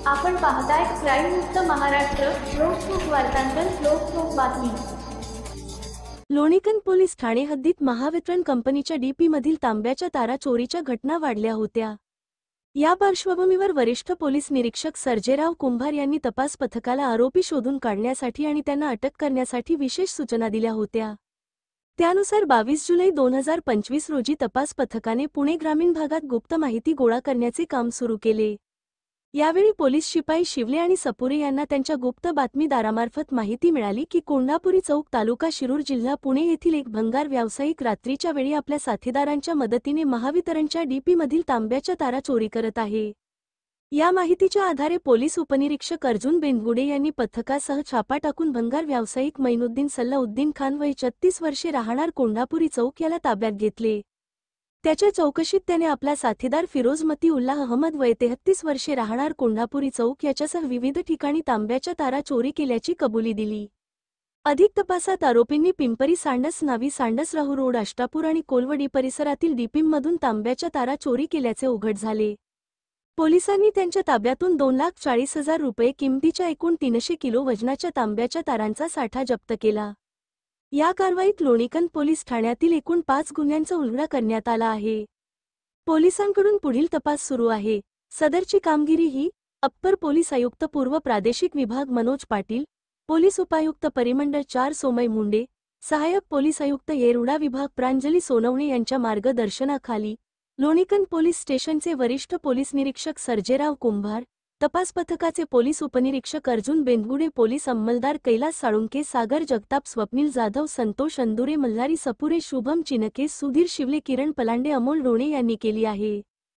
आपण पाहताय क्राईम मुक्त महाराष्ट्र. लोकसुख वार्तांकन, लोकसुख बातमी. लोणीकंद पोलीस ठाणे हद्दीत महावितरण कंपनीच्या डीपी मधील तांब्याच्या तारा चोरीच्या घटना वाढल्या होत्या. या पार्श्वभूमीवर वरिष्ठ पोलीस निरीक्षक सर्जेराव कुंभार यांनी तपास पथकाला आरोपी शोधून काढण्यासाठी आणि त्यांना अटक करण्यासाठी विशेष सूचना दिल्या होत्या. त्यानुसार 22 जुलै 2025 रोजी तपास पथकाने पुणे ग्रामीण भागात गुप्त माहिती गोळा करण्याचे काम सुरू केले. यावेळी पोलीस शिपाई शिवले आणि सपुरे यांना त्यांच्या गुप्त बातमीदारामार्फत माहिती मिळाली की कोंढापुरी चौक, तालुका शिरूर, जिल्हा पुणे येथील एक भंगार व्यावसायिक रात्रीच्या वेळी आपल्या साथीदारांच्या मदतीने महावितरणच्या डीपीमधील तांब्याच्या तारा चोरी करत आहे. या माहितीच्या आधारे पोलीस उपनिरीक्षक अर्जुन बेंदगुडे यांनी पथकासह छापा टाकून भंगार व्यावसायिक मैनुद्दीन सल्लाउद्दीन खान वय 36 वर्षे राहणार कोंढापुरी चौक याला ताब्यात घेतले. त्याच्या चौकशीत त्याने आपला साथीदार फिरोज मती उल्लाह अहमद वय 33 वर्षे राहणार कोंढापुरी चौक याच्यासह विविध ठिकाणी तांब्याच्या तारा चोरी केल्याची कबुली दिली. अधिक तपासात आरोपींनी पिंपरी सांडस, नावी सांडस, राहू रोड, अष्टापूर आणि कोलवडी परिसरातील डीपीमधून तांब्याच्या तारा चोरी केल्याचे उघड झाले. पोलिसांनी त्यांच्या ताब्यातून 2,40,000 रुपये किमतीच्या एकूण 300 किलो वजनाच्या तांब्याच्या तारांचा साठा जप्त केला. या कारवाईत लोणीकंद पोलीस ठाण्यातील एकूण 5 गुन्ह्यांचा उलगडा करण्यात आला आहे. पोलिसांकडून पुढील तपास सुरू आहे. सदरची कामगिरी ही अप्पर पोलीस आयुक्त पूर्व प्रादेशिक विभाग मनोज पाटील, पोलीस उपायुक्त परिमंडळ 4 सोमय मुंडे, सहाय्यक पोलीस आयुक्त येरवडा विभाग प्रांजली सोनवणे यांच्या मार्गदर्शनाखाली लोणीकंद पोलीस स्टेशनचे वरिष्ठ पोलीस निरीक्षक सर्जेराव कुंभार, तपास पथकाचे पोलीस उपनिरीक्षक अर्जुन बेंदगुडे, पोलीस अंमलदार कैलास साळुंके, सागर जगताप, स्वप्नील जाधव, संतोष अंदुरे, मल्हारी सपुरे, शुभम चिनके, सुधीर शिवले, किरण पलांडे, अमोल डोणे यांनी केली आहे.